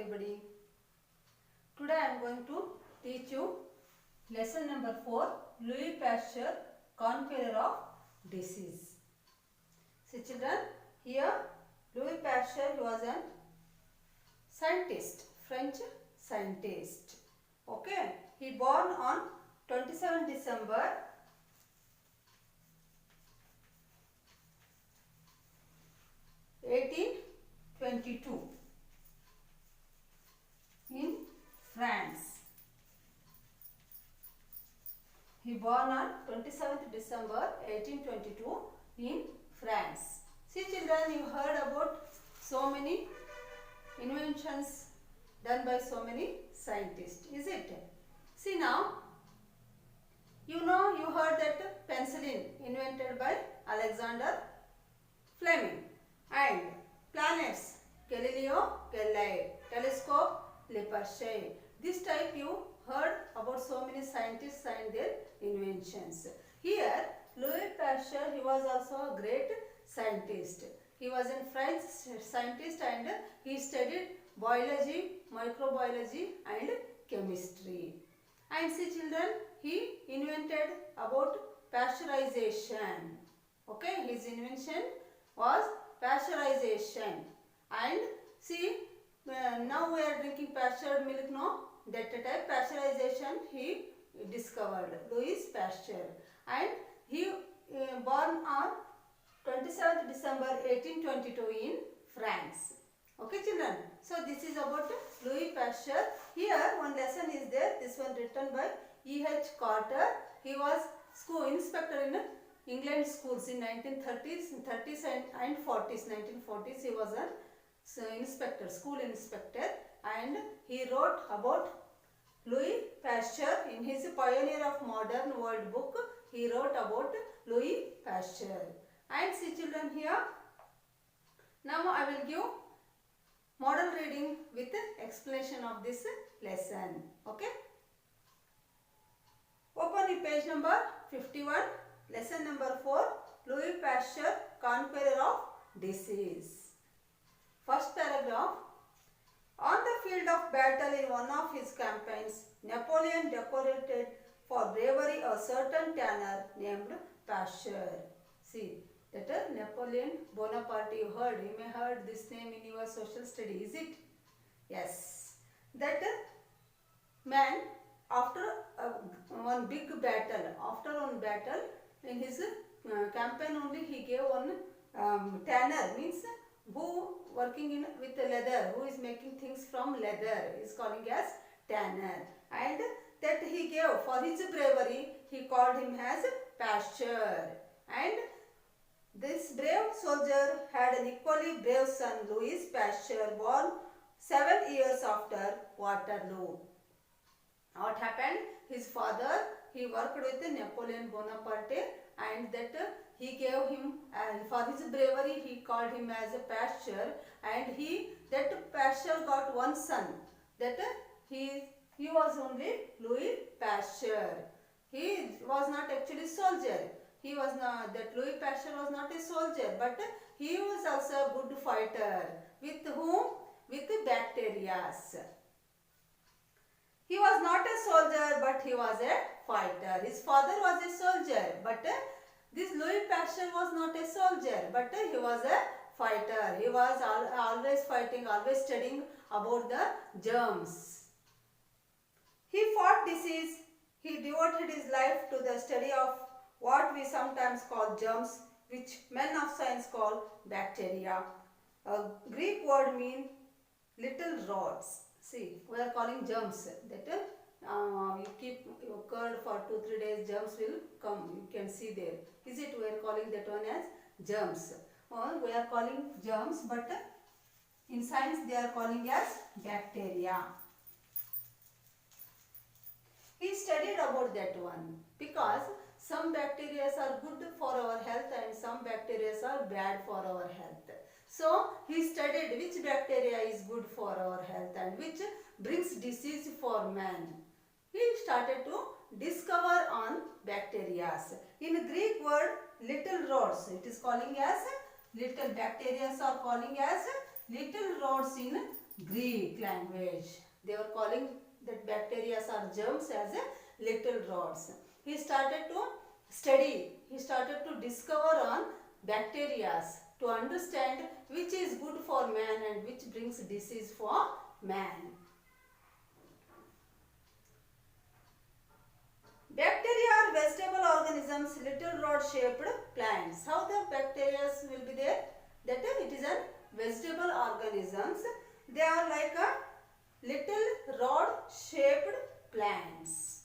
everybody. Today I am going to teach you lesson number 4, Louis Pasteur, Conqueror of Disease. See children, here Louis Pasteur was a scientist, French scientist. Okay, he born on 27 December 1822 in France. He born on 27th December 1822 in France. See children, you heard about so many inventions done by so many scientists, is it? See now, you heard that penicillin invented by Alexander Fleming, and planets Galileo Galilei, telescope Lippershey. This type you heard about so many scientists and their inventions. Here Louis Pasteur, he was also a great scientist. He was a French scientist and he studied biology, microbiology and chemistry. And see children, he invented about pasteurization. Okay, his invention was pasteurization. And see, now we are drinking pastured milk, no? That type pasteurization he discovered, Louis Pasteur. And he born on 27th December 1822 in France. Okay children, so this is about Louis Pasteur. Here one lesson is there, this one written by E.H. Carter. He was school inspector in England schools in 1930s and 40s. 1940s he was an inspector, school inspector, and he wrote about Louis Pasteur in his Pioneer of Modern World book. He wrote about Louis Pasteur. And see children, here now I will give model reading with explanation of this lesson. Okay, open the page number 51, lesson number 4, Louis Pasteur, Conqueror of Disease. First paragraph. On the field of battle in one of his campaigns, Napoleon decorated for bravery a certain tanner named Pasteur. See, that Napoleon Bonaparte, you may heard this name in your social study, is it? Yes. That man, after one big battle, in his campaign only, he gave one tanner, means who working with leather, who is making things from leather, is calling as tanner. And that he gave for his bravery, he called him as Pasteur. And this brave soldier had an equally brave son, Louis Pasteur, born 7 years after Waterloo. What happened? His father, he worked with Napoleon Bonaparte, and that he gave him, for his bravery, he called him as a Pasteur, and that Pasteur got one son. That he was only Louis Pasteur. He was not actually soldier. He was not, that Louis Pasteur was not a soldier, but he was also a good fighter. With whom? With bacteria. He was not a soldier, but he was a fighter. His father was a soldier, but this Louis Pasteur was not a soldier, but he was a fighter. He was always fighting, always studying about the germs. He fought disease. He devoted his life to the study of what we sometimes call germs, which men of science call bacteria. A Greek word means little rods. See, we are calling germs. That you keep your curd for 2-3 days, germs will come. You can see there. Is it? We are calling that one as germs. Or we are calling germs, but in science they are calling as bacteria. He studied about that one because some bacteria are good for our health and some bacteria are bad for our health. So he studied which bacteria is good for our health and which brings disease for man. He started to discover on bacteria. In Greek word, little rods, it is calling as little bacteria are calling as little rods in Greek language. They were calling that bacteria or germs as a little rods. He started to study, he started to discover on bacteria to understand which is good for man and which brings disease for man. Bacteria are vegetable organisms, little rod shaped plants. How the bacteria will be there? That it is a vegetable organisms. They are like a little rod shaped plants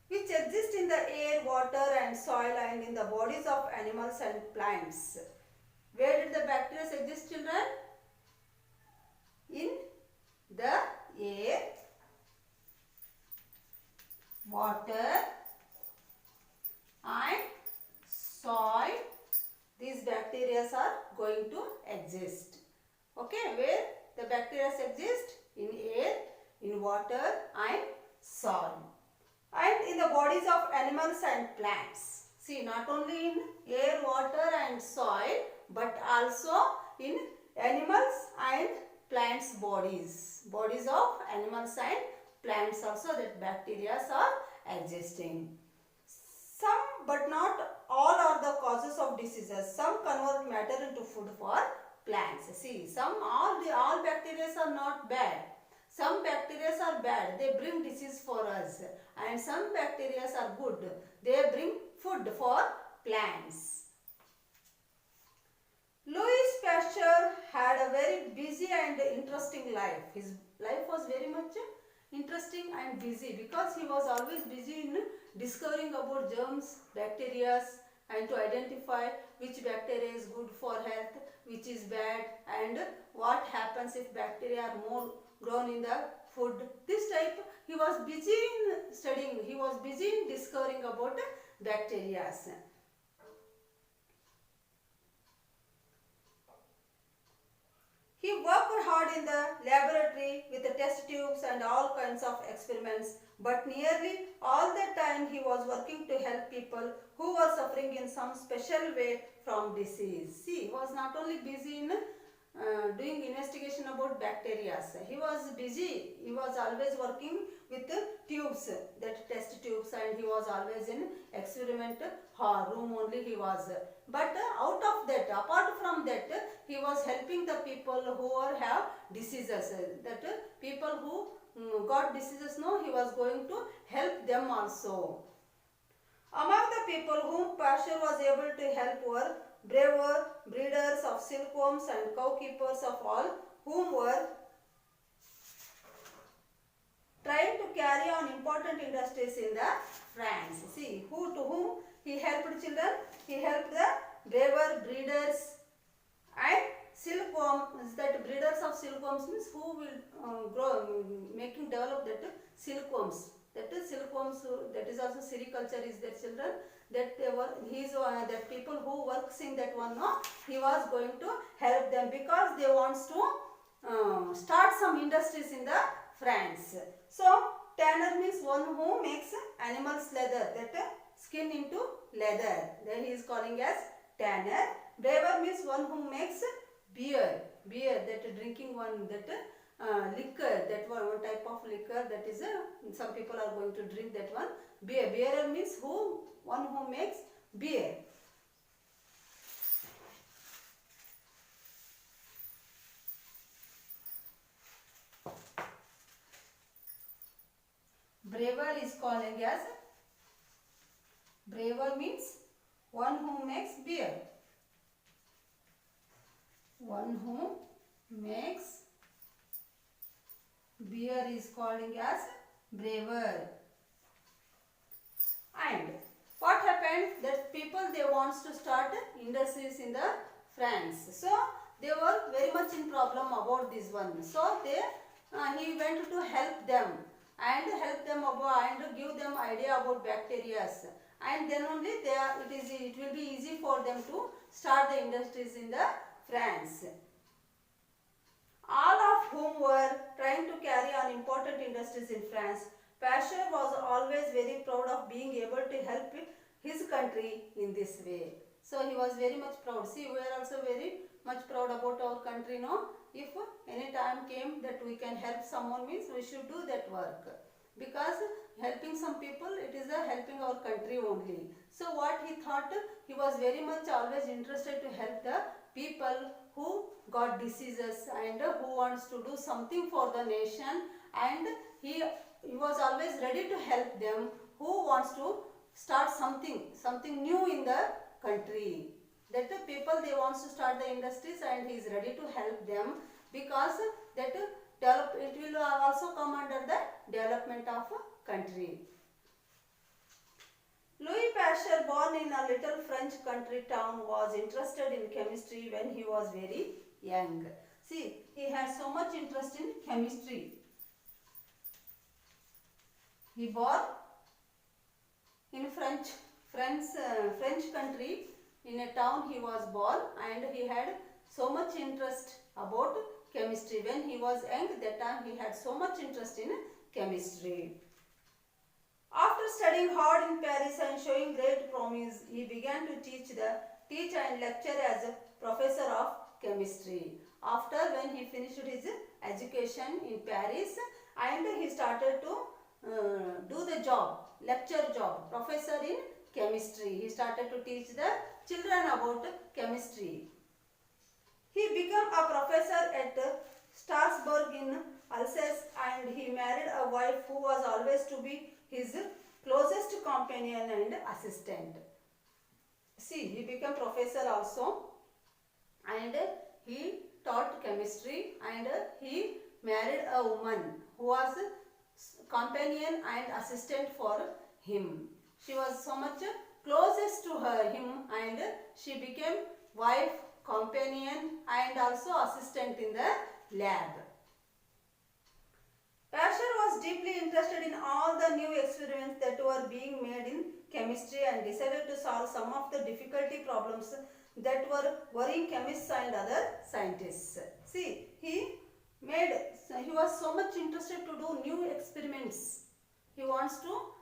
which exist in the air, water and soil and in the bodies of animals and plants. Where did the bacteria exist, children? In the air, water and soil. These bacteria are going to exist. Okay, where the bacteria exist? In air, in water and soil. And in the bodies of animals and plants. See, not only in air, water and soil, but also in animals and plants bodies. Bodies of animals and plants also that bacteria are existing. Some but not all are the causes of diseases. Some convert matter into food for plants. See, all bacteria are not bad. Some bacteria are bad. They bring disease for us. And some bacteria are good. They bring food for plants. Louis Pasteur had a very busy and interesting life. His life was very much interesting and busy because he was always busy in discovering about germs, bacteria and to identify which bacteria is good for health, which is bad and what happens if bacteria are more grown in the food. This type he was busy in studying, he was busy in discovering about bacteria. He worked hard in the laboratory with the test tubes and all kinds of experiments, but nearly all the time he was working to help people who were suffering in some special way from disease. See, he was not only busy in doing investigation about bacteria. He was busy. He was always working with tubes, that test tubes, and he was always in experiment room only he was. But out of that, apart from that, he was helping the people who have diseases. That people who got diseases, no, he was going to help them also. Among the people whom Pasteur was able to help were braver breeders of silkworms and cow keepers of all, whom were trying to carry on important industries in the France. See, to whom he helped, children? He helped the braver breeders and silkworms. That breeders of silkworms means who will develop that silkworms. That is silkworms. That is also sericulture is their children. That they were that people who works in that one. No, he was going to help them because they wants to start some industries in the France. So tanner means one who makes animals leather, that skin into leather. Then he is calling as tanner. Braver means one who makes beer, that drinking one, that liquor, that one type of liquor, that is some people are going to drink that one. Beerer means one who makes beer. Braver is calling as, braver means one who makes beer. One who makes beer is calling as braver. And what happened, that people they wants to start industries in the France. So they were very much in problem about this one. So he went to help them and give them idea about bacteria, and then only it will be easy for them to start the industries in the France. All of whom were trying to carry on important industries in France. Pasteur was always very proud of being able to help his country in this way. So he was very much proud. See, we are also very much proud about our country, no? If any time came that we can help someone means we should do that work, because helping some people, it is a helping our country only. So what he thought, he was very much always interested to help the people who got diseases and who wants to do something for the nation, and he was always ready to help them who wants to start something new in the country. That the people, they wants to start the industries and he is ready to help them, because that it will also come under the development of a country. Louis Pasteur, born in a little French country town, was interested in chemistry when he was very young. See, he had so much interest in chemistry. He born in French country, in a town he was born, and he had so much interest about chemistry. When he was young, that time he had so much interest in chemistry. After studying hard in Paris and showing great promise, he began to teach and lecture as a professor of chemistry. After, when he finished his education in Paris, and he started to do the job, lecture job, professor in chemistry. He started to teach the children about chemistry. He became a professor at Strasbourg in Alsace, and he married a wife who was always to be his closest companion and assistant. See, he became professor also, and he taught chemistry, and he married a woman who was companion and assistant for him. She was so much closest to him, and she became wife, companion, and also assistant in the lab. Pasteur was deeply interested in all the new experiments that were being made in chemistry, and decided to solve some of the difficulty problems that were worrying chemists and other scientists. See, he was so much interested to do new experiments. He wants to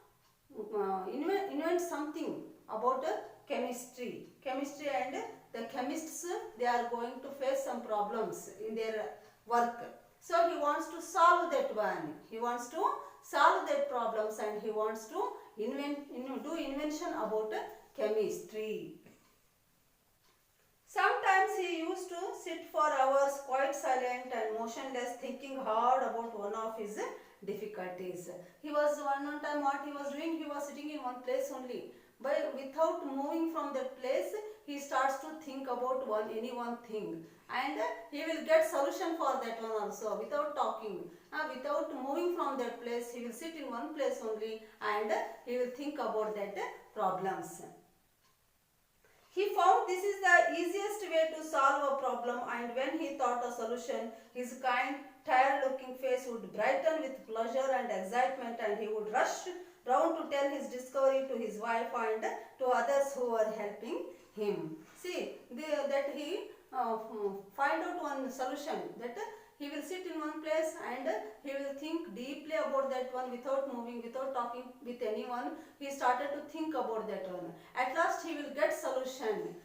invent something about chemistry, and the chemists, they are going to face some problems in their work. So he wants to solve that one. He wants to solve that problems, and he wants to do invention about chemistry. Sometimes he used to sit for hours quite silent and motionless, thinking hard about one of his difficulties. He was one time, what he was doing, he was sitting in one place only. But without moving from that place, he starts to think about any one thing, and he will get solution for that one also without talking. Without moving from that place, he will sit in one place only, and he will think about that problems. He found this is the easiest way to solve a problem, and when he thought a solution, his kind, tired-looking face would brighten with pleasure and excitement, and he would rush round to tell his discovery to his wife and to others who were helping him. See, that he find out one solution, that he will sit in one place and he will think deeply about that one without moving, without talking with anyone. He started to think about that one. At last he will get solution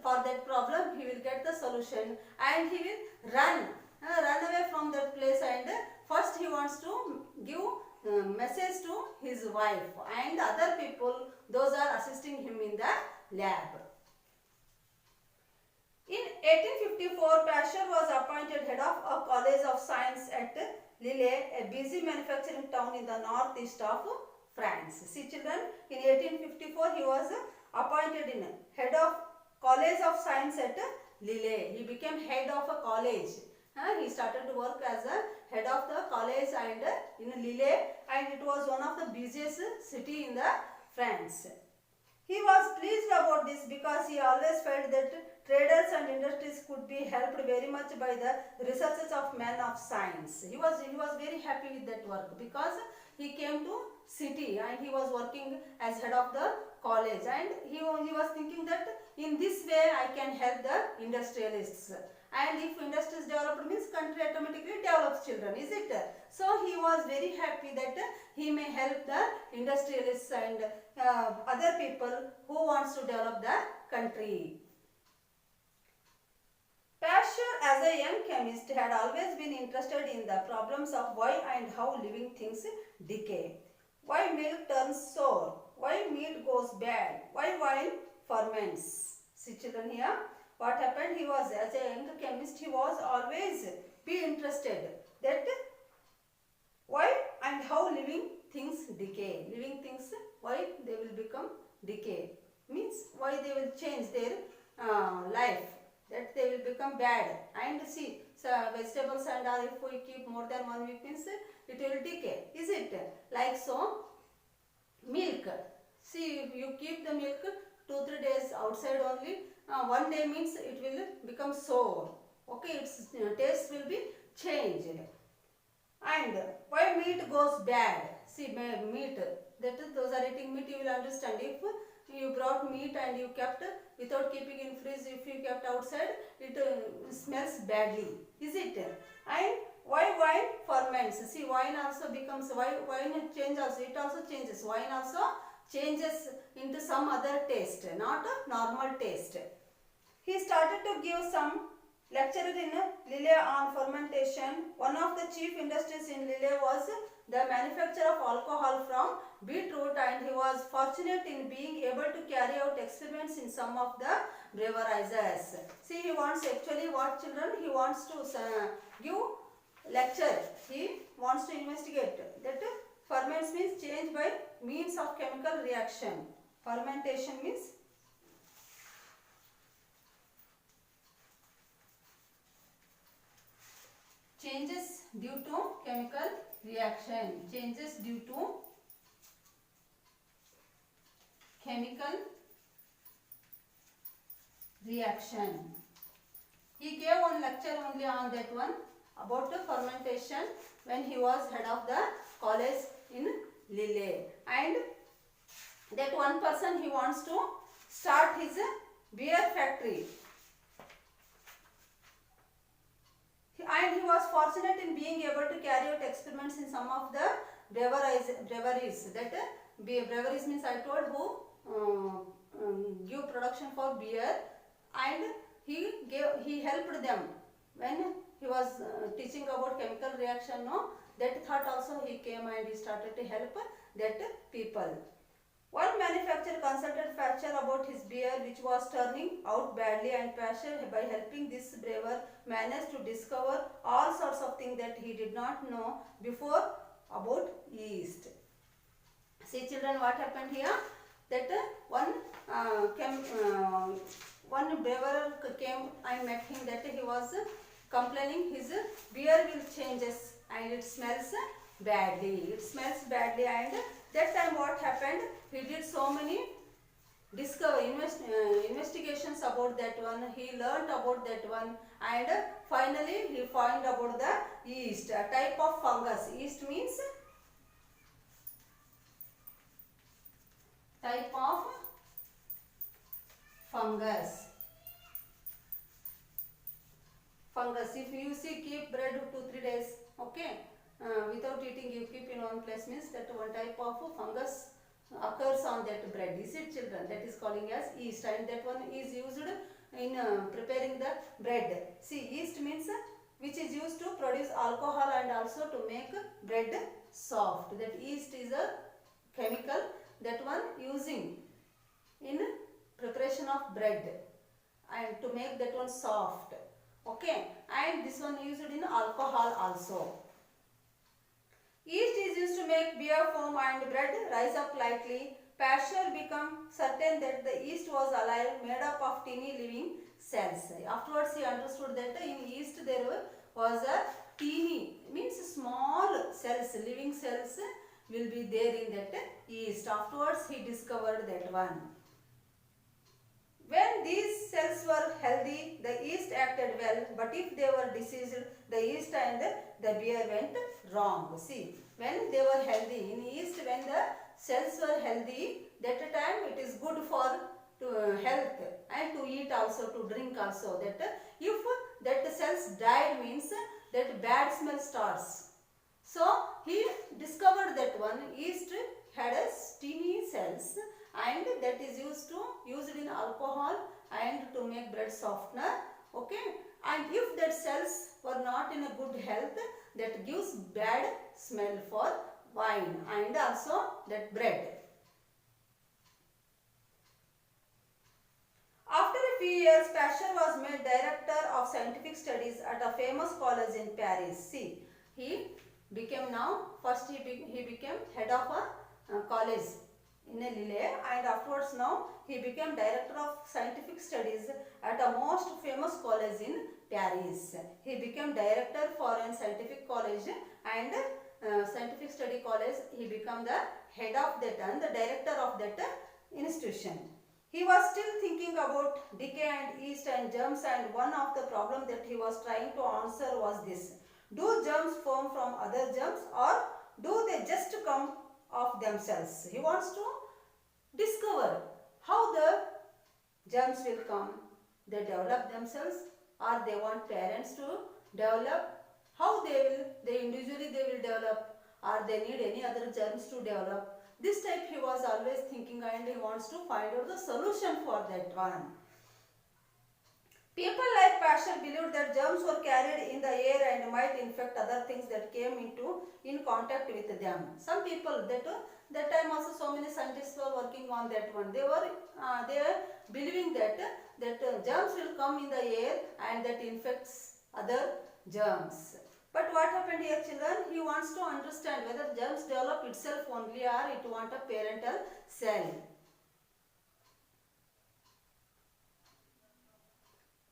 for that problem. He will get the solution, and he will run away from that place, and first he wants to give message to his wife and other people, those are assisting him in the lab. In 1854, Pasteur was appointed head of a college of science at Lille, a busy manufacturing town in the northeast of France. See children, in 1854 he was appointed in head of college of science at Lille. He became head of a college. He started to work as a head of the college and in Lille, and it was one of the busiest city in the France. He was pleased about this because he always felt that traders and industries could be helped very much by the researches of men of science. He was very happy with that work, because he came to city and he was working as head of the college, and he was thinking that in this way I can help the industrialists. And if industries developed means country automatically develops children, is it? So he was very happy that he may help the industrialists and other people who wants to develop the country. as a young chemist, had always been interested in the problems of why and how living things decay. Why milk turns sour? Why meat goes bad? Why wine ferments? See children here, what happened? He was, as a young chemist, he was always be interested that why and how living things decay. Living things, why they will become decay. Means why they will change their life, that they will become bad. And see, so vegetables and all, if we keep more than 1 week means it will decay, is it? Like so, milk. See, if you keep the milk 2-3 days outside only, 1 day means it will become sour. Okay, its taste will be changed. And why meat goes bad? See, meat, that is, those are eating meat, you will understand. If you brought meat and you kept without keeping in fridge, if you kept outside, it smells badly, is it? And why wine ferments? See, wine also becomes, wine change also, it also changes. Wine also changes into some other taste, not a normal taste. He started to give some lecture in Lille on fermentation. One of the chief industries in Lille was the manufacture of alcohol from beetroot, and he was fortunate in being able to carry out experiments in some of the breweries. See, he wants, actually what children, he wants to give lecture. He wants to investigate that ferments means change by means of chemical reaction. Fermentation means changes due to chemical reaction. Changes due to chemical reaction. He gave one lecture only on that one, about the fermentation, when he was head of the college in Lille. And that one person, he wants to start his beer factory. And he was fortunate in being able to carry out experiments in some of the breweries. That breweries means, I told, who give production for beer, and he helped them when he was teaching about chemical reaction. No, that thought also he came and he started to help that people. One manufacturer consulted Thatcher about his beer, which was turning out badly, and Thatcher, by helping this brewer, managed to discover all sorts of things that he did not know before about yeast. See children, what happened here? That one brewer came, I met him, that he was complaining his beer will changes and it smells badly. It smells badly, and that time what happened? He did so many investigations about that one. He learnt about that one, and finally he found about the yeast, a type of fungus. Yeast means type of fungus. Fungus. If you see, keep bread 2-3 days, okay, without eating, you keep in one place, means that one type of fungus occurs on that bread. Is it children? That is calling as yeast, and that one is used in preparing the bread. See, yeast means which is used to produce alcohol and also to make bread soft. That yeast is a chemical, that one using in preparation of bread and to make that one soft. Okay, and this one used in alcohol also. Yeast is used to make beer foam and bread rise up lightly. Pasteur became certain that the yeast was alive, made up of teeny living cells. Afterwards he understood that in yeast there was a teeny, means small cells, living cells will be there in that yeast. Afterwards he discovered that one. When these cells were healthy, the yeast acted well, but if they were diseased, the yeast and the beer went wrong. See, when they were healthy, in yeast, when the cells were healthy, that time it is good for health and to eat also, to drink also. That if that cells died means that bad smell starts. So he discovered that one yeast had a teeny cells, and that is used in alcohol and to make bread softener. Okay, and if that cells were not in a good health, that gives bad smell for wine and also that bread. After a few years, Pasteur was made director of scientific studies at a famous college in Paris. See, he became now, first he became head of a college in a Lille, and afterwards now he became director of scientific studies at a most famous college in Paris. He became director for a scientific college and scientific study college. He became the head of that and the director of that institution. He was still thinking about decay and yeast and germs, and one of the problems that he was trying to answer was this: do germs form from other germs or do they just come of themselves? He wants to discover how the germs will come. They develop themselves or they want parents to develop. How they individually will develop, or they need any other germs to develop. This type he was always thinking, and he wants to find out the solution for that one. People like Pasteur believed that germs were carried in the air and might infect other things that came in contact with them. Some people that time also so many scientists were working on that one. They were believing that germs will come in the air and that infects other germs. But what happened here, children? He wants to understand whether germs develop itself only or it want a parental cell.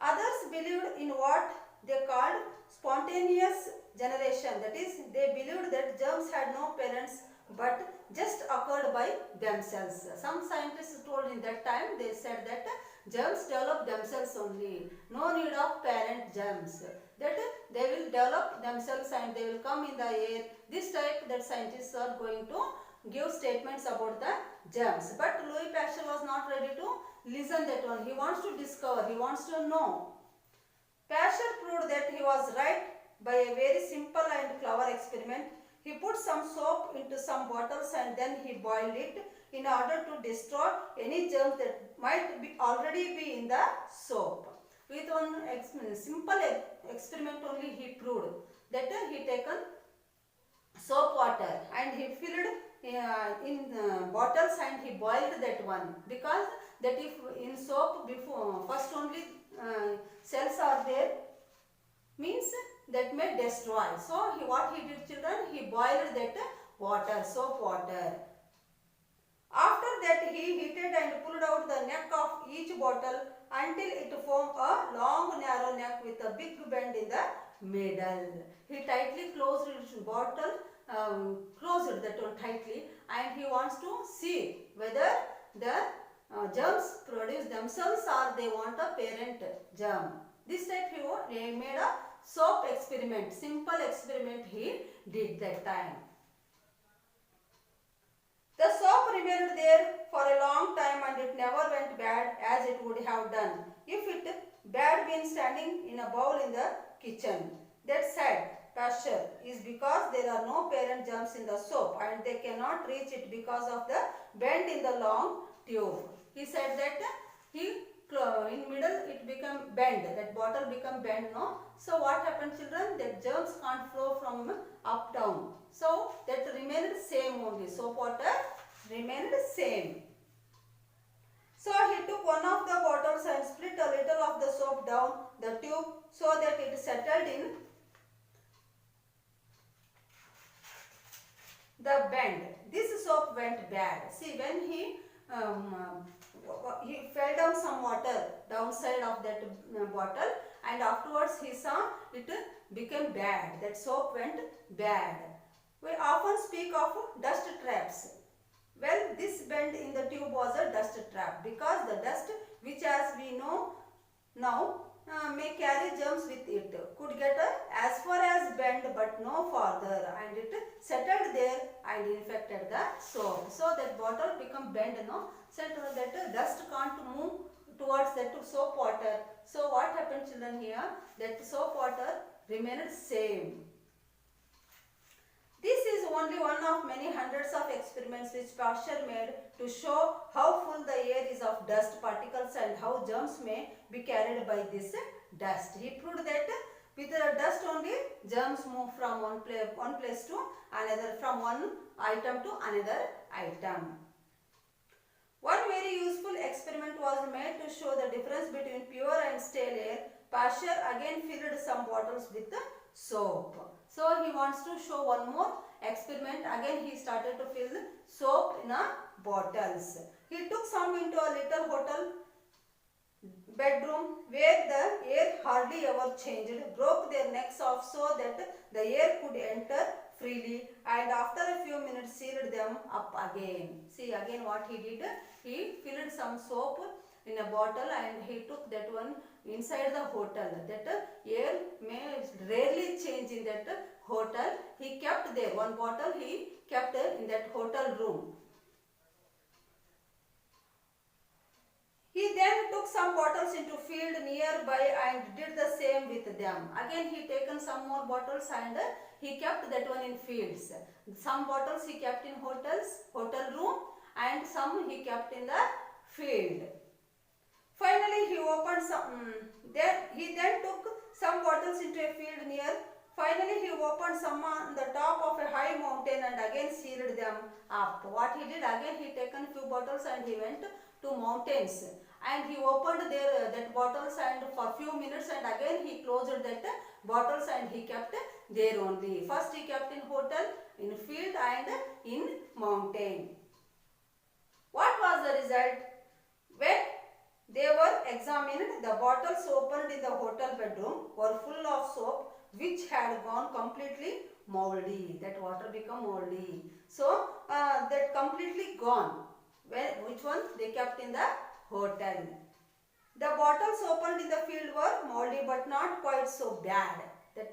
Others believed in what they called spontaneous generation. That is, they believed that germs had no parents but just occurred by themselves. Some scientists told in that time, they said that germs develop themselves only. No need of parent germs. That they will develop themselves and they will come in the air. This type that scientists are going to give statements about the germs. But Louis Pasteur was not ready to listen that one. He wants to discover. He wants to know. Pasteur proved that he was right by a very simple and clever experiment. He put some soap into some bottles and then he boiled it in order to destroy any germs that might already be in the soap. With one simple experiment only he proved that he taken soap water and he filled in bottles and he boiled that one, because that if in soap before first only cells are there, means that may destroy. So what he did, children, he boiled that water, soap water. After that he heated and pulled out the neck of each bottle until it formed a long narrow neck with a big bend in the middle. He tightly closed his bottle, closed that one tightly, and he wants to see whether the germs produce themselves or they want a parent germ. This type he made a soap experiment, simple experiment he did that time. The soap remained there for a long time and it never went bad as it would have done if it had been standing in a bowl in the kitchen. That said, Pasteur, is because there are no parent germs in the soap and they cannot reach it because of the bend in the long tube. He said that in middle it become bend, that bottle become bend, no? So what happened, children? That germs can't flow from up down. So that remained same only. Soap water remained same. So he took one of the bottles and split a little of the soap down the tube so that it settled in the bend. This soap went bad. See, when he fell down some water downside of that bottle, and afterwards he saw it became bad. That soap went bad. We often speak of dust traps. Well, this bend in the tube was a dust trap because the dust, which as we know now may carry germs with it, could get as far as bend but no farther, and it settled there and infected the soap. So that bottle become bend, no? So that dust can't move towards that soap water. So what happened, children, here? That soap water remained same. This is only one of many hundreds of experiments which Pasteur made to show how full the air is of dust particles and how germs may be carried by this dust. He proved that with the dust only germs move from one place to another, from one item to another item. One very useful experiment was made to show the difference between pure and stale air. Pasteur again filled some bottles with soap. So he wants to show one more experiment. Again he started to fill soap in bottles. He took some into a little hotel bedroom where the air hardly ever changed, broke their necks off so that the air could enter freely, and after a few minutes sealed them up again. See again what he did, he filled some soap in a bottle and he took that one inside the hotel. That air may rarely change in that hotel. He kept there, one bottle he kept in that hotel room. He then took some bottles into field nearby and did the same with them. Again he taken some more bottles and he kept that one in fields. Some bottles he kept in hotel room, and some he kept in the field. Finally he opened some, he then took some bottles into a field near. Finally he opened some on the top of a high mountain and again sealed them up. What he did, again he taken few bottles and he went to mountains and he opened their that bottles and for few minutes, and again he closed that bottles and he kept there only. First he kept in hotel, in field and in mountain. What was the result? When they were examined, the bottles opened in the hotel bedroom were full of soap which had gone completely moldy. That water become moldy. So that completely gone. Which one? They kept in the hotel. The bottles opened in the field were moldy but not quite so bad. That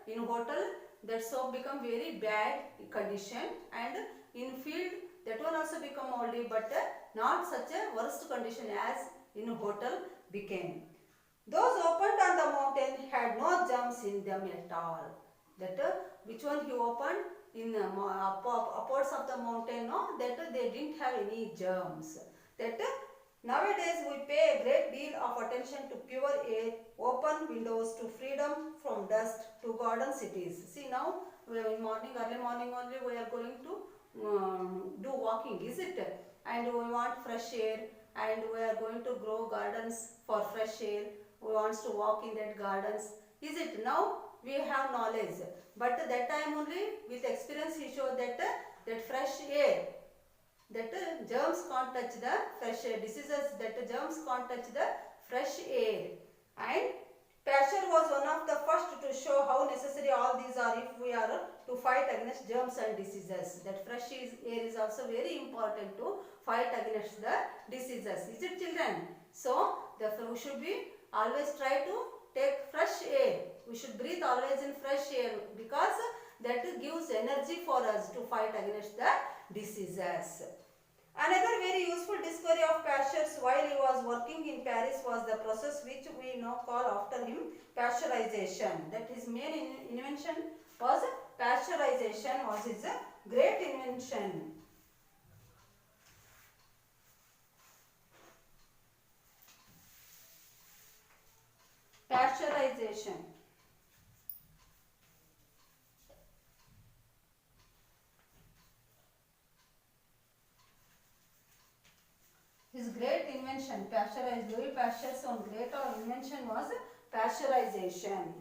in hotel that soap become very bad condition, and in field that one also become moldy but not such a worst condition as in hotel became. Those opened on the mountain had no germs in them at all. That which one he opened in upwards of the mountain, no, that they didn't have any germs. That nowadays we pay a great deal of attention to pure air, open windows, to freedom from dust, to garden cities. See now, in morning, early morning only we are going to do walking, is it? And we want fresh air, and we are going to grow gardens for fresh air. We want to walk in that gardens. Is it? Now we have knowledge, but that time only with experience he showed that that fresh air, that germs can't touch the fresh air, diseases, that germs can't touch the fresh air. And Pasteur was one of the first to show how necessary all these are if we are to fight against germs and diseases. That fresh air is also very important to fight against the diseases. Is it, children? So therefore we should be always try to take fresh air. We should breathe always in fresh air because that gives energy for us to fight against the diseases. Another very useful discovery of Pasteur's while he was working in Paris was the process which we now call after him pasteurization. That his main invention was pasteurization, was his great invention. Pasteurization. His great invention, Louis Pasteur's own great invention was pasteurization.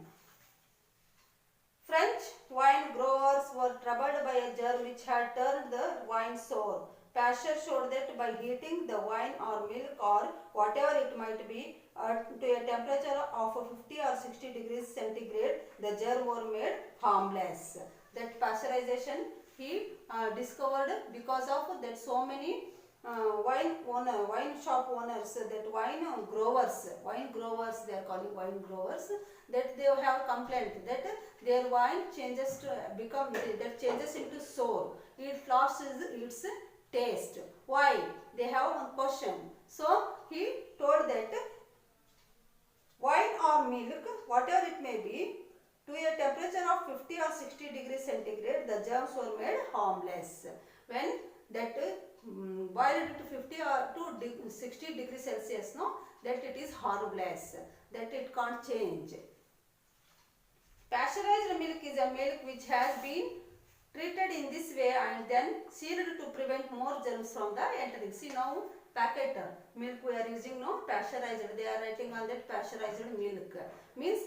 French wine growers were troubled by a germ which had turned the wine sour. Pasteur showed that by heating the wine or milk or whatever it might be to a temperature of 50 or 60 degrees centigrade, the germ were made harmless. That pasteurization he discovered because of that so many wine shop owners, that wine growers, they are calling wine growers, that they have complaint that their wine changes to become, that changes into sour. It lost its taste. Why? They have one question. So he told that wine or milk, whatever it may be, to a temperature of 50 or 60 degrees centigrade, the germs were made harmless. When that boiled to 50 or to 60 degrees Celsius, no, that it is harmless. that it can't change. Pasteurized milk is a milk which has been treated in this way and then sealed to prevent more germs from the entering. See now packet milk we are using now pasteurized. They are writing on that pasteurized milk. Means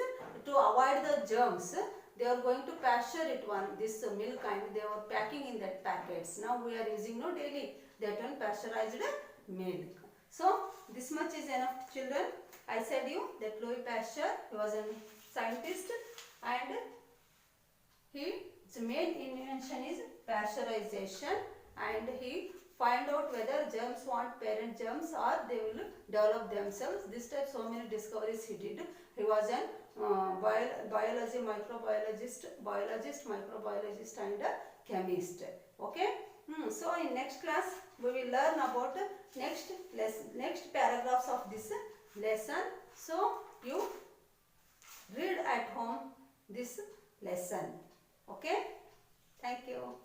to avoid the germs, they are going to pasture it this milk and they are packing in that packets. Now we are using now daily that one pasteurized milk. So this much is enough, children. I said you that Louis Pasteur, he was a scientist and his main invention is pasteurization, and he find out whether germs want parent germs or they will develop themselves. This type so many discoveries he did. He was an biologist, microbiologist and a chemist. Okay. So in next class we will learn about next paragraphs of this lesson. So you read at home this lesson. Okay. Thank you.